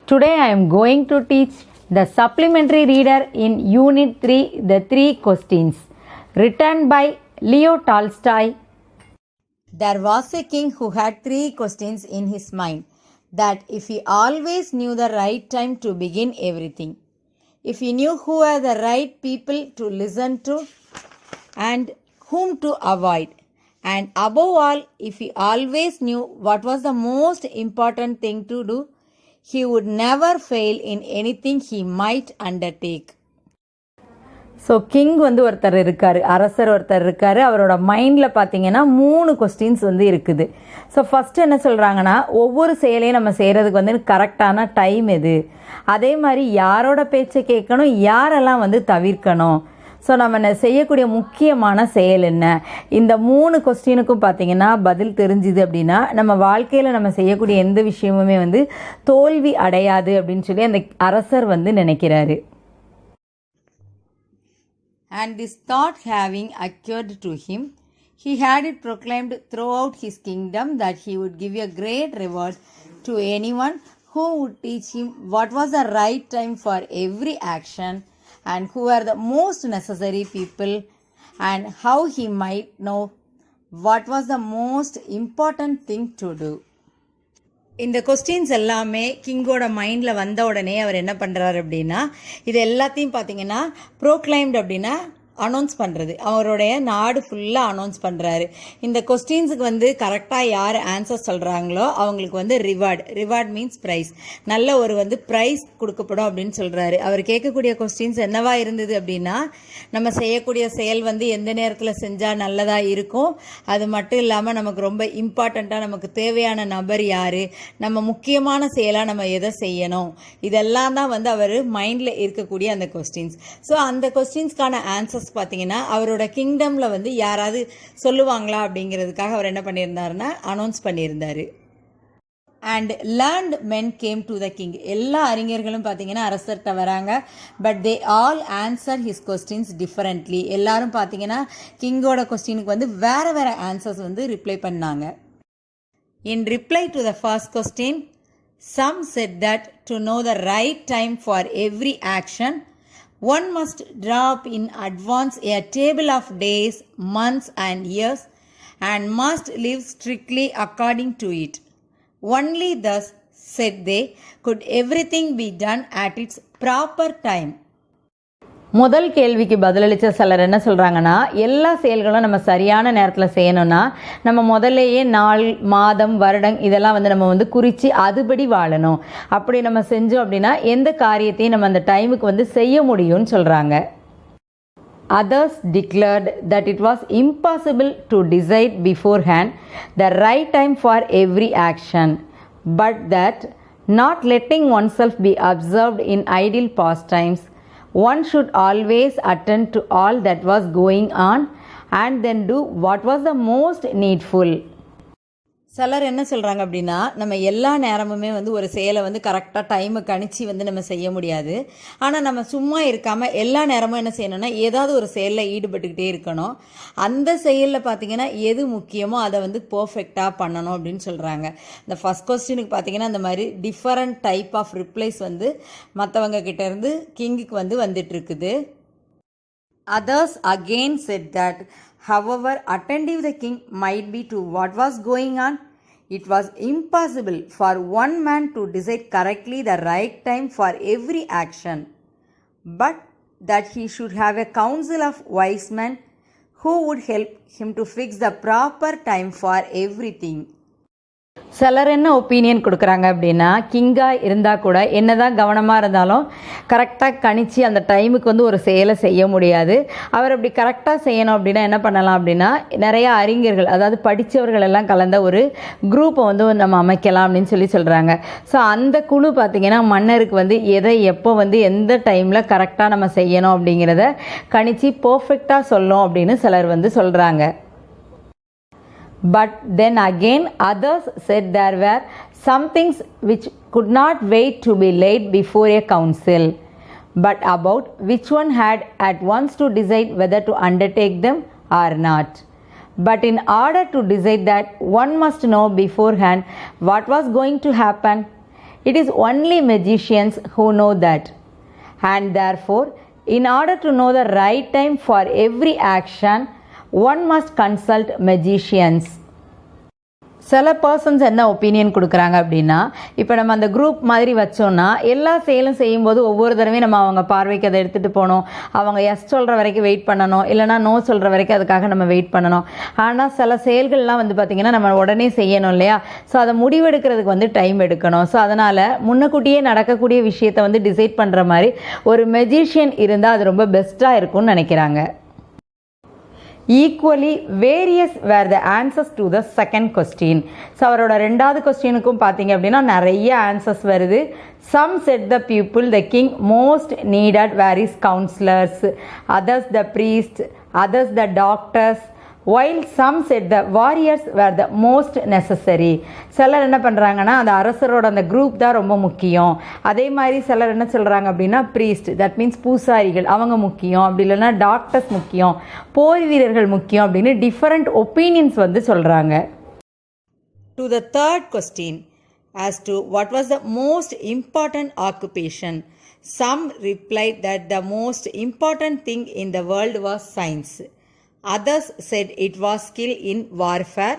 Today I am going to teach the supplementary reader in Unit 3, the 3 questions, written by Leo Tolstoy. There was a king who had 3 questions in his mind, that if he always knew the right time to begin everything, if he knew who were the right people to listen to and whom to avoid, and above all, if he always knew what was the most important thing to do, he would never fail in anything he might undertake. So king ஒருத்தர் இருக்கார், அரசர் ஒருத்தர் இருக்கார். அவரோட மைண்டில் பார்த்தீங்கன்னா 3 questions இருக்குது. So first என்ன சொல்கிறாங்கன்னா, ஒவ்வொரு செயலையும் நம்ம செய்கிறதுக்கு கரெக்டான டைம் எது, அதே மாதிரி யாரோட பேச்சை கேட்கணும், யாரெல்லாம் தவிர்க்கணும், ஸோ நம்ம செய்யக்கூடிய முக்கியமான செயல் என்ன, இந்த 3 கொஸ்டினுக்கும் பார்த்தீங்கன்னா பதில் தெரிஞ்சுது அப்படின்னா நம்ம வாழ்க்கையில் நம்ம செய்யக்கூடிய எந்த விஷயமுமே தோல்வி அடையாது அப்படின்னு சொல்லி அந்த அரசர் நினைக்கிறாரு. And this thought having occurred to him, he had it proclaimed throughout his kingdom that he would give a great reward to anyone who would teach him what was the right time for every action and who were the most necessary people and how he might know what was the most important thing to do. இந்த questions எல்லாமே கிங்கோட மைண்டில் வந்த உடனே அவர் என்ன பண்ணுறாரு அப்படின்னா, இது எல்லாத்தையும் பார்த்தீங்கன்னா ப்ரோக்ளைம்டு அப்படின்னா அனௌன்ஸ் பண்ணுறது, அவருடைய நாடு ஃபுல்லாக அனௌன்ஸ் பண்ணுறாரு. இந்த கொஸ்டின்ஸுக்கு கரெக்டாக யார் ஆன்சர் சொல்கிறாங்களோ அவங்களுக்கு ரிவார்ட் மீன்ஸ் ப்ரைஸ், நல்ல ஒரு ப்ரைஸ் கொடுக்கப்படும் அப்படின்னு சொல்கிறாரு. அவர் கேட்கக்கூடிய கொஸ்டின்ஸ் என்னவா இருந்தது அப்படின்னா, நம்ம செய்யக்கூடிய செயல் எந்த நேரத்தில் செஞ்சால் நல்லதாக இருக்கும், அது மட்டும் இல்லாமல் நமக்கு ரொம்ப இம்பார்ட்டண்ட்டாக நமக்கு தேவையான நபர் யார், நம்ம முக்கியமான செயலாக நம்ம எதை செய்யணும், இதெல்லாம் தான் அவர் மைண்டில் இருக்கக்கூடிய அந்த கொஸ்டின்ஸ். ஸோ அந்த கொஸ்டின்ஸ்க்கான ஆன்சர்ஸ் பார்த்தீங்கன்னா அவரோட கிங்டமில் யாராவது சொல்லுவாங்களா அப்படிங்கிறதுக்காக அவர் என்ன பண்ணியிருந்தாருன்னா அனௌன்ஸ் பண்ணியிருந்தாரு. And learned men came to the king, எல்லா அறிஞர்களும் பார்த்தீங்கன்னா அரசர்கிட்ட வராங்க. But they all answer his questions differently, எல்லாரும் பார்த்தீங்கன்னா கிங்கோட கொஸ்டினுக்கு வேறு வேறு ஆன்சர்ஸ் ரிப்ளை பண்ணாங்க. In reply to the first question, some said that to know the right time for every action, one must draw up in advance a table of days, months and years and must live strictly according to it. Only thus, said they, could everything be done at its proper time. முதல் கேள்விக்கு பதிலளித்த சிலர் என்ன சொல்கிறாங்கன்னா, எல்லா செயல்களும் நம்ம சரியான நேரத்தில் செய்யணும்னா நம்ம முதல்லையே நாள், மாதம், வருடம் இதெல்லாம் நம்ம குறித்து அதுபடி வாழணும். அப்படி நம்ம செஞ்சோம் அப்படின்னா எந்த காரியத்தையும் நம்ம அந்த டைமுக்கு செய்ய முடியும்னு சொல்கிறாங்க. Others declared that it was impossible to decide beforehand the right time for every action, but that not letting oneself be observed in idle pastimes, one should always attend to all that was going on and then do what was the most needful. சிலர் என்ன சொல்கிறாங்க அப்படின்னா, நம்ம எல்லா நேரமுமே ஒரு செயலை கரெக்டாக டைமை கணிச்சு நம்ம செய்ய முடியாது. ஆனால் நம்ம சும்மா இருக்காமல் எல்லா நேரமும் என்ன செய்யணும்னா ஏதாவது ஒரு செயலில் ஈடுபட்டுக்கிட்டே இருக்கணும். அந்த செயலில் பார்த்திங்கன்னா எது முக்கியமோ அதை பர்ஃபெக்டாக பண்ணணும் அப்படின்னு சொல்கிறாங்க. இந்த ஃபஸ்ட் கொஸ்டினுக்கு பார்த்திங்கன்னா இந்த மாதிரி டிஃபரண்ட் டைப் ஆஃப் ரிப்ளைஸ் மற்றவங்க கிட்டேருந்து கிங்குக்கு வந்துட்டுருக்குது. Others again said that however attentive the king might be to what was going on, it was impossible for one man to decide correctly the right time for every action, but that he should have a council of wise men who would help him to fix the proper time for everything. சிலர் என்ன opinion கொடுக்குறாங்க அப்படின்னா, கிங்காக இருந்தால் கூட என்னதான் கவனமாக இருந்தாலும் கரெக்டாக கணிச்சு அந்த டைமுக்கு ஒரு செயலை செய்ய முடியாது. அவர் அப்படி கரெக்டாக செய்யணும் அப்படின்னா என்ன பண்ணலாம் அப்படின்னா, நிறையா அறிஞர்கள், அதாவது படித்தவர்கள் எல்லாம் கலந்த ஒரு குரூப்பை நம்ம அமைக்கலாம் அப்படின்னு சொல்கிறாங்க. ஸோ அந்த குழு பார்த்திங்கன்னா மன்னருக்கு எதை எப்போ எந்த டைமில் கரெக்டாக நம்ம செய்யணும் அப்படிங்கிறத கணிச்சு பர்ஃபெக்டாக சொல்லும் அப்படின்னு சிலர் சொல்கிறாங்க. But then again others said there were some things which could not wait to be laid before a council, but about which one had at once to decide whether to undertake them or not. But in order to decide that, one must know beforehand what was going to happen. It is only magicians who know that. And therefore, in order to know the right time for every action, one must consult magicians. சில persons என்ன opinion கொடுக்குறாங்க அப்படின்னா, இப்போ நம்ம அந்த group மாதிரி வச்சோன்னா எல்லா செயலும் செய்யும்போது ஒவ்வொரு தடவையும் நம்ம அவங்க பார்வைக்கு அதை எடுத்துகிட்டு போகணும், அவங்க எஸ் சொல்கிற வரைக்கும் வெயிட் பண்ணணும், இல்லைனா நோ சொல்கிற வரைக்கும் அதுக்காக நம்ம வெயிட் பண்ணணும். ஆனால் சில செயல்கள்லாம் வந்து பார்த்திங்கன்னா நம்ம உடனே செய்யணும் இல்லையா? ஸோ அதை முடிவெடுக்கிறதுக்கு வந்து டைம் எடுக்கணும். ஸோ அதனால் முன்னக்கூட்டியே நடக்கக்கூடிய விஷயத்தை வந்து டிசைட் பண்ணுற மாதிரி ஒரு மெஜிஷியன் இருந்தால் அது ரொம்ப பெஸ்ட்டாக இருக்கும்னு நினைக்கிறாங்க. Equally various were the answers to the second question. So அவரோட ரெண்டாவது கொஸ்டினுக்கும் பார்த்தீங்க அப்படின்னா நிறைய ஆன்சர்ஸ் வருது. Some said the people the king most needed were his counselors, others the priests, others the doctors, while some said the warriors were the most necessary. சிலர் என்ன பண்ணுறாங்கன்னா அந்த அரசரோட அந்த குரூப் தான் ரொம்ப முக்கியம். அதே மாதிரி சிலர் என்ன சொல்கிறாங்க அப்படின்னா ப்ரீஸ்ட், தட் மீன்ஸ் பூசாரிகள் அவங்க முக்கியம், அப்படி இல்லைன்னா டாக்டர்ஸ் முக்கியம், போர் வீரர்கள் முக்கியம் அப்படின்னு டிஃப்ரெண்ட் ஒப்பீனியன்ஸ் வந்து சொல்கிறாங்க. To the third question as to what was the most important occupation, some replied that the most important thing in the world was science. Others said it was skill in warfare,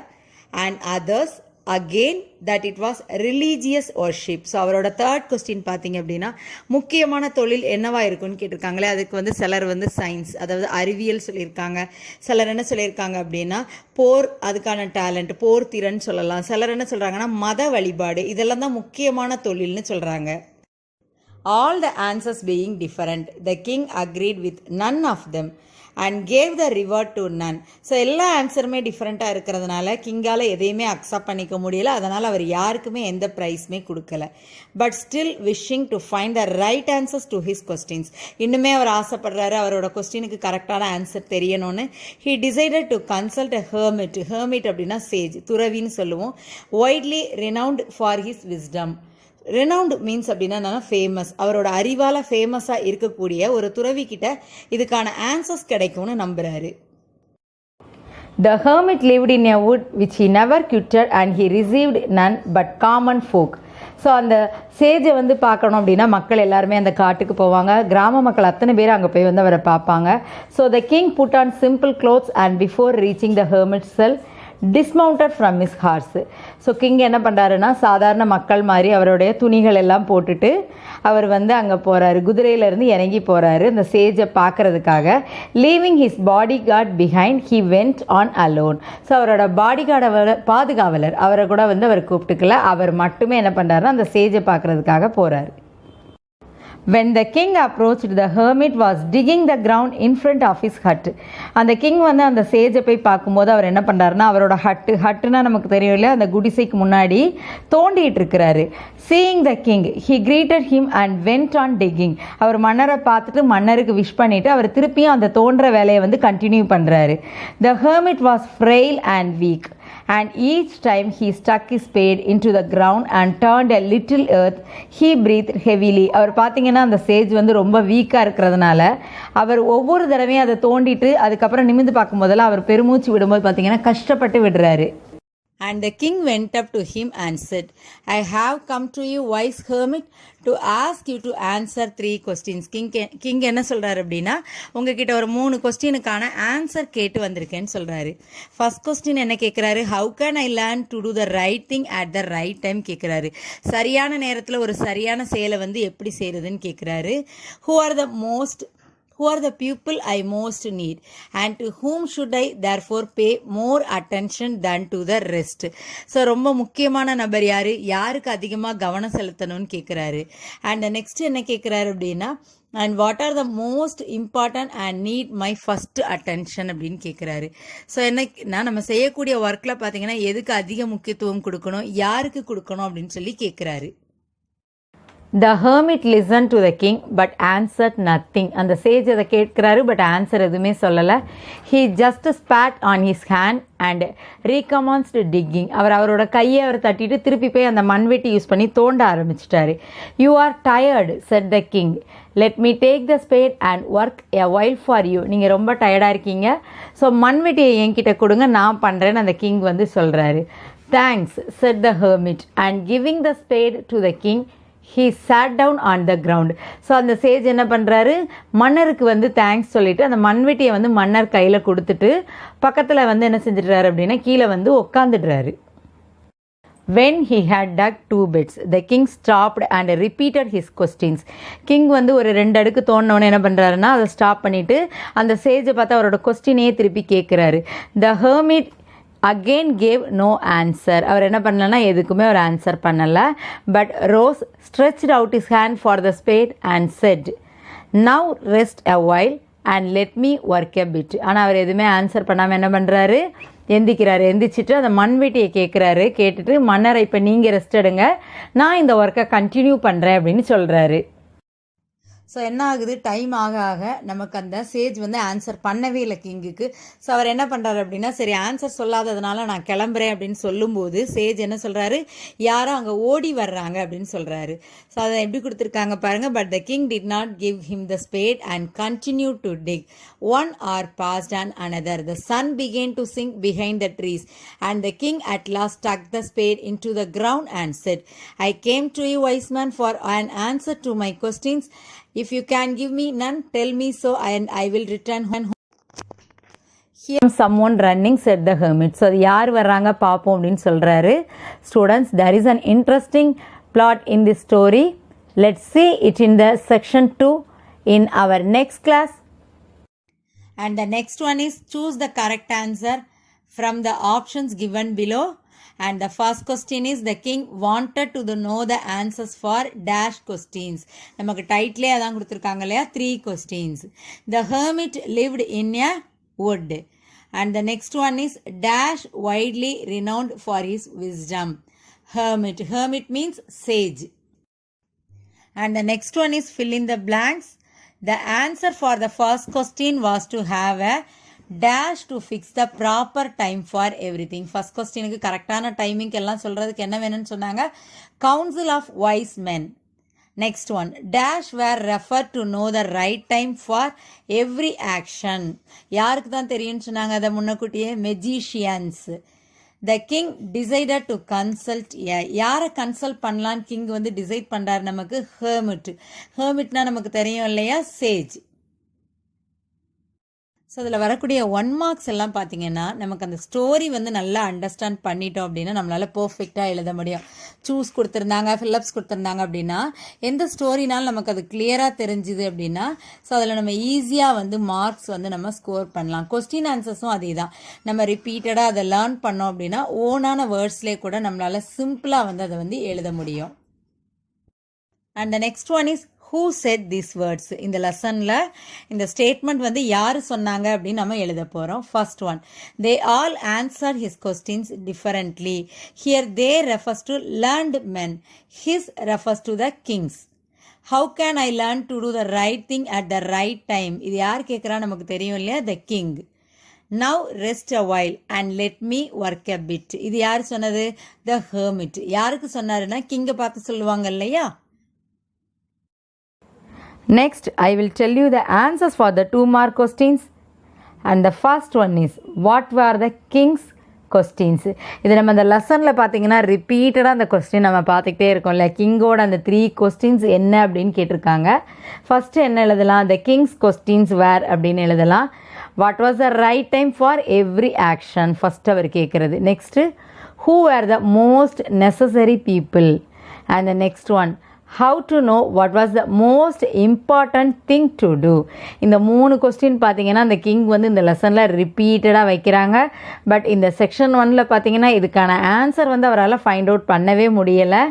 and others again that it was religious worship. So அவரோட third question பார்த்தீங்க அப்படின்னா முக்கியமான தொழில் என்னவா இருக்குன்னு கேட்டிருக்காங்களே, அதுக்கு வந்து சிலர் வந்து சயின்ஸ், அதாவது அறிவியல் சொல்லியிருக்காங்க. சிலர் என்ன சொல்லியிருக்காங்க அப்படின்னா போர், அதுக்கான டேலண்ட், போர் திறன் சொல்லலாம். சிலர் என்ன சொல்கிறாங்கன்னா மத வழிபாடு, இதெல்லாம் தான் முக்கியமான தொழில்னு சொல்கிறாங்க. All the answers being different, the king agreed with none of them and gave the reward to none. So எல்லா ஆன்சருமே டிஃப்ரெண்ட்டாக இருக்கிறதுனால கிங்கால் எதையுமே அக்செப்ட் பண்ணிக்க முடியல. அதனால் அவர் யாருக்குமே எந்த ப்ரைஸுமே கொடுக்கல. But still wishing to find the right answers to his questions. இன்னுமே அவர் ஆசைப்படுறாரு அவரோட கொஸ்டினுக்கு கரெக்டான ஆன்சர் தெரியணும்னு. He decided to consult a hermit. Hermit அப்படின்னா சேஜ், துறவின்னு சொல்லுவோம். Widely renowned for his wisdom. Renowned means அப்படின்னா ஃபேமஸ், அவரோட அறிவால் ஃபேமஸாக இருக்கக்கூடிய ஒரு துறவிக்கிட்ட இதுக்கான ஆன்சர்ஸ் கிடைக்கும்னு நம்புகிறாரு. The hermit lived in a wood which he never quitted and he received none but common folk. So அந்த சேஜை வந்து பார்க்கணும் அப்படின்னா மக்கள் எல்லாருமே அந்த காட்டுக்கு போவாங்க. கிராம மக்கள் அத்தனை பேர் அங்கே போய் வந்து அவரை பார்ப்பாங்க. So the king put on simple clothes and before reaching the hermit's cell dismounted from his horse. So king என்ன பண்ணுறாருன்னா சாதாரண மக்கள் மாதிரி அவருடைய துணிகள் எல்லாம் போட்டுட்டு அவர் வந்து அங்கே போகிறாரு, குதிரையிலேருந்து இறங்கி போகிறாரு அந்த சேஜை பார்க்குறதுக்காக. Leaving his body card behind he went on alone. So அவரோட பாடி கார்டு, பாதுகாவலர், அவரை கூட வந்து அவர் கூப்பிட்டுக்கல, அவர் மட்டுமே என்ன பண்ணுறாருன்னா அந்த சேஜை பார்க்குறதுக்காக போகிறாரு. When the king approached, the hermit was digging the ground in front of his hut. அந்த கிங் வந்து அந்த சேஜை போய் பார்க்கும்போது அவர் என்ன பண்ணுறாருன்னா அவரோட ஹட்டுனா நமக்கு தெரியும் இல்லையா, அந்த குடிசைக்கு முன்னாடி தோண்டிட்டு இருக்கிறாரு. Seeing the king, he greeted him and went on digging. அவர் மன்னரை பார்த்துட்டு மன்னருக்கு விஷ் பண்ணிவிட்டு அவர் திருப்பியும் அந்த தோன்ற வேலையை வந்து கண்டினியூ பண்ணுறாரு. The hermit was frail and weak. And each time he stuck his spade into the ground and turned a little earth, he breathed heavily. அவர் பார்த்தீங்கன்னா அந்த சேஜ் வந்து ரொம்ப வீக்காக இருக்கிறதுனால அவர் ஒவ்வொரு தடவையும் அதை தோண்டிட்டு அதுக்கப்புறம் நிமிந்து பார்க்கும்போதெல்லாம் அவர் பெருமூச்சு விடும்போது பார்த்தீங்கன்னா கஷ்டப்பட்டு விடுறாரு. And the king went up to him and said, I have come to you, wise hermit, to ask you to answer 3 questions. King என்ன சொல்கிறாரு அப்படின்னா உங்ககிட்ட ஒரு 3 கொஸ்டினுக்கான ஆன்சர் கேட்டு வந்திருக்கேன்னு சொல்கிறாரு. ஃபர்ஸ்ட் கொஸ்டின் என்ன கேட்குறாரு, how can I learn to do the right thing at the right time கேட்குறாரு. சரியான நேரத்தில் ஒரு சரியான செயலை வந்து எப்படி செய்கிறதுன்னு கேட்குறாரு. Who are the people I most need, and to whom should I therefore pay more attention than to the rest? So ரொம்ப முக்கியமான நபர் யார், யாருக்கு அதிகமாக கவனம் செலுத்தணும்னு கேட்குறாரு. அண்ட் நெக்ஸ்ட் என்ன கேட்குறாரு அப்படின்னா and what are the most important and NEET my first attention அப்படின்னு கேட்குறாரு. ஸோ என்னன்னா நம்ம செய்யக்கூடிய ஒர்க்கில் பார்த்தீங்கன்னா எதுக்கு அதிக முக்கியத்துவம் கொடுக்கணும், யாருக்கு கொடுக்கணும் அப்படின்னு சொல்லி கேட்குறாரு. The hermit listened to the king but answered nothing. அந்த சேஜ் அதை கேட்கிறாரு பட் ஆன்சர் எதுவுமே சொல்லலை. He just spat on his hand and recommenced digging. அவரோட கையை அவர் தட்டிட்டு திருப்பி போய் அந்த மண்வெட்டி யூஸ் பண்ணி தோண்ட ஆரம்பிச்சிட்டாரு. You are tired, said the king. Let me take the spade and work a while for you. நீங்கள் ரொம்ப டயர்டாக இருக்கீங்க, ஸோ மண்வெட்டியை என்கிட்ட கொடுங்க, நான் பண்ணுறேன்னு அந்த கிங் வந்து சொல்கிறாரு. Thanks, said the hermit, and giving the spade to the king, he sat down on the ground. So அந்த சேஜ் என்ன பண்ணுறாரு, மன்னருக்கு வந்து தேங்க்ஸ் சொல்லிவிட்டு அந்த மண்வெட்டியை வந்து மன்னர் கையில் கொடுத்துட்டு பக்கத்தில் வந்து என்ன செஞ்சிடுறாரு அப்படின்னா கீழே வந்து உட்காந்துடுறாரு. When he had dug 2 bits, the king stopped and repeated his questions. King வந்து ஒரு 2 அடுக்கு தோணுனோன்னு என்ன பண்ணுறாருன்னா அதை ஸ்டாப் பண்ணிவிட்டு அந்த சேஜை பார்த்து அவரோட கொஸ்டினையே திருப்பி கேட்குறாரு. The hermit again gave no answer. அவர் என்ன பண்ணலன்னா எதுக்குமே ஒரு ஆன்சர் பண்ணலை. But Rose stretched out his hand for the spade and said, now rest a while and let me work a bit. ஆனால் அவர் எதுவுமே ஆன்சர் பண்ணாமல் என்ன பண்ணுறாரு, எந்திரிச்சிட்டு அந்த மண்வெட்டியை கேட்டுட்டு மன்னரை இப்போ நீங்கள் ரெஸ்ட் எடுங்க, நான் இந்த ஒர்க்கை கண்டினியூ பண்ணுறேன் அப்படின்னு சொல்கிறாரு. ஸோ என்ன ஆகுது, டைம் ஆக ஆக நமக்கு அந்த சேஜ் வந்து ஆன்சர் பண்ணவே இல்லை கிங்குக்கு. ஸோ அவர் என்ன பண்ணுறாரு அப்படின்னா, சரி ஆன்சர் சொல்லாததுனால நான் கிளம்புறேன் அப்படின்னு சொல்லும்போது சேஜ் என்ன சொல்கிறாரு, யாரோ அங்கே ஓடி வர்றாங்க அப்படின்னு சொல்கிறாரு. ஸோ அதை எப்படி கொடுத்துருக்காங்க பாருங்கள். But the king did not give him the spade and continue to dig. 1 hour passed and another. The sun began to sink behind the trees and the king at last stuck the spade into the ground and said, I came to you, wise man, for an answer to my questions. If you can give me none, tell me so and I will return home. Here someone running, said the hermit. So யார் வர்றாங்க பாப்போம் அப்படின்னு சொல்கிறாரு. Students, there is an interesting plot in this story. Let's see it in the section 2 in our next class. And the next one is choose the correct answer from the options given below. And the first question is, the king wanted to know the answers for dash questions. நமக்கு டைட்டிலே அதான் கொடுத்துருக்காங்க இல்லையா, 3 questions. The hermit lived in a wood. And the next one is dash widely renowned for his wisdom. Hermit means sage. And the next one is fill in the blanks. The answer for the first question was to have a dash to fix the proper time for everything. First கொஸ்டினுக்கு கரெக்டான timing எல்லாம் சொல்கிறதுக்கு என்ன வேணும்னு சொன்னாங்க, council of wise men. Next one, dash were refer to know the right time for every action. யாருக்கு தான் தெரியும்னு சொன்னாங்க அதை முன்னக்கூட்டியே, magicians. The king decided to consult. யாரை கன்சல்ட் பண்ணலான்னு கிங் வந்து டிசைட் பண்ணுறாரு நமக்கு, ஹெர்மிட்னா நமக்கு தெரியும் இல்லையா, சேஜ். ஸோ அதில் வரக்கூடிய 1 மார்க்ஸ் எல்லாம் பார்த்தீங்கன்னா நமக்கு அந்த ஸ்டோரி வந்து நல்லா அண்டர்ஸ்டாண்ட் பண்ணிட்டோம் அப்படின்னா நம்மளால் பர்ஃபெக்டாக எழுத முடியும். சூஸ் கொடுத்துருந்தாங்க, ஃபில்லப்ஸ் கொடுத்துருந்தாங்க அப்படின்னா எந்த ஸ்டோரினாலும் நமக்கு அது கிளியராக தெரிஞ்சுது அப்படின்னா ஸோ அதில் நம்ம ஈஸியாக வந்து மார்க்ஸ் வந்து நம்ம ஸ்கோர் பண்ணலாம். கொஸ்டின் ஆன்சர்ஸும் அதே தான், நம்ம ரிப்பீட்டடாக அதை லேர்ன் பண்ணோம் அப்படின்னா ஓனான வேர்ட்ஸ்லேயே கூட நம்மளால் சிம்பிளாக வந்து அதை வந்து எழுத முடியும். And the next one is who said these words. இந்த லெசனில் இந்த ஸ்டேட்மெண்ட் வந்து யார் சொன்னாங்க அப்படின்னு நம்ம எழுத போகிறோம். First one, they all answered his questions differently. Here they refers to learned men. His refers to the kings. How can I learn to do the right thing at the right time? இது யார் கேட்குறா நமக்கு தெரியும் இல்லையா, the king. Now rest a while and let me work a bit. இது யார் சொன்னது, the hermit. யாருக்கு சொன்னாருன்னா கிங்கை பார்த்து சொல்லுவாங்க இல்லையா. Next, I will tell you the answers for the 2 mark questions. And the first one is, what were the king's questions? இது நம்ம அந்த லெசனில் பார்த்தீங்கன்னா ரிப்பீட்டடாக அந்த கொஸ்டின் நம்ம பார்த்துக்கிட்டே இருக்கோம்ல, கிங்கோட அந்த 3 questions என்ன அப்படின்னு கேட்டிருக்காங்க. ஃபஸ்ட்டு என்ன எழுதலாம், the king's questions were அப்படின்னு எழுதலாம். what was the right time for every action, first அவர் கேட்குறது. Next, who were the most necessary people? And the next one, how to know what was the most important thing to do. இந்த 3 question பார்த்தீங்கன்னா அந்த king வந்து இந்த லெசனில் ரிப்பீட்டடாக வைக்கிறாங்க. பட் இந்த செக்ஷன் 1ல் பார்த்தீங்கன்னா இதுக்கான ஆன்சர் வந்து அவரால் ஃபைண்ட் அவுட் பண்ணவே முடியலை.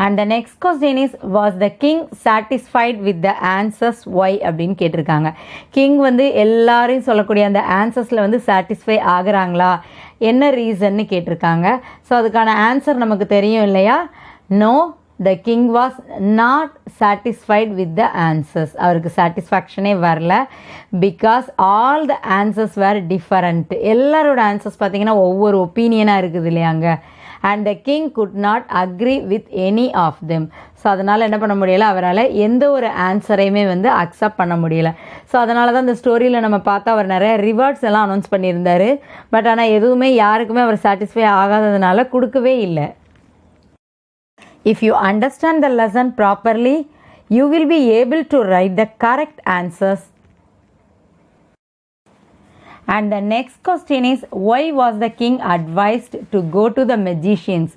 And the next question is, was the king satisfied with the answers? Why அப்படின்னு கேட்டிருக்காங்க. கிங் வந்து எல்லாரையும் சொல்லக்கூடிய அந்த ஆன்சர்ஸில் வந்து சாட்டிஸ்ஃபை ஆகுறாங்களா, என்ன ரீசன்னு கேட்டிருக்காங்க. ஸோ அதுக்கான ஆன்சர் நமக்கு தெரியும் இல்லையா, no, the king was not satisfied with the answers. அவருக்கு சாட்டிஸ்ஃபேக்ஷனே வரல. Because all the answers were different. எல்லாரோட ஆன்சர்ஸ் பார்த்தீங்கன்னா ஒவ்வொரு ஒப்பீனியனாக இருக்குது இல்லையாங்க. And the king could not agree with any of them. So அதனால் என்ன பண்ண முடியலை, அவரால் எந்த ஒரு ஆன்சரையுமே வந்து அக்செப்ட் பண்ண முடியலை. ஸோ அதனால தான் இந்த ஸ்டோரியில் நம்ம பார்த்தா அவர் நிறைய ரிவார்ட்ஸ் எல்லாம் அனௌன்ஸ் பண்ணியிருந்தார். பட் ஆனால் எதுவுமே யாருக்குமே அவர் சாட்டிஸ்ஃபை ஆகாததுனால கொடுக்கவே இல்லை. If you understand the lesson properly, you will be able to write the correct answers. And the next question is, why was the king advised to go to the magicians?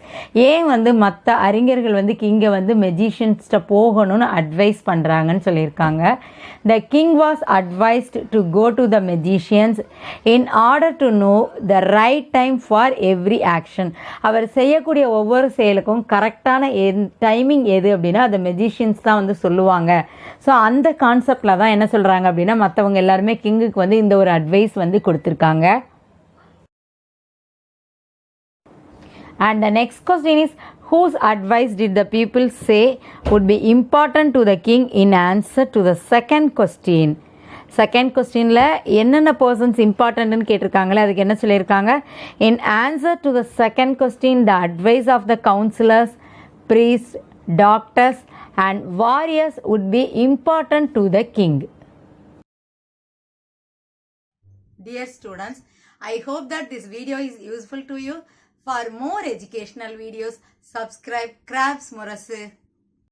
ஏன் வந்து மற்ற அறிஞர்கள் வந்து கிங்கை வந்து மெஜிஷியன்ஸ்ட போகணும்னு advice பண்ணுறாங்கன்னு சொல்லியிருக்காங்க. The king was advised to go to the magicians in order to know the right time for every action. அவர் செய்யக்கூடிய ஒவ்வொரு செயலுக்கும் கரெக்டான டைமிங் எது அப்படின்னா அந்த மெஜிஷியன்ஸ் தான் வந்து சொல்லுவாங்க. ஸோ அந்த கான்செப்டில் தான் என்ன சொல்கிறாங்க அப்படின்னா மற்றவங்க எல்லாருமே கிங்குக்கு வந்து இந்த ஒரு அட்வைஸ் வந்து கொடுத்துருக்காங்க. And the next question is, whose advice did the people say would be important to the king in answer to the second question? Second கொஸ்டினில் என்னென்ன பர்சன்ஸ் இம்பார்ட்டன்ட்னு கேட்டிருக்காங்களே அதுக்கு என்ன சொல்லியிருக்காங்க? In answer to the second question the advice of the councillors, priest, doctors and warriors would be important to the king. Dear students, I hope that this video is useful to you. For more educational videos, subscribe Crafts Murasu.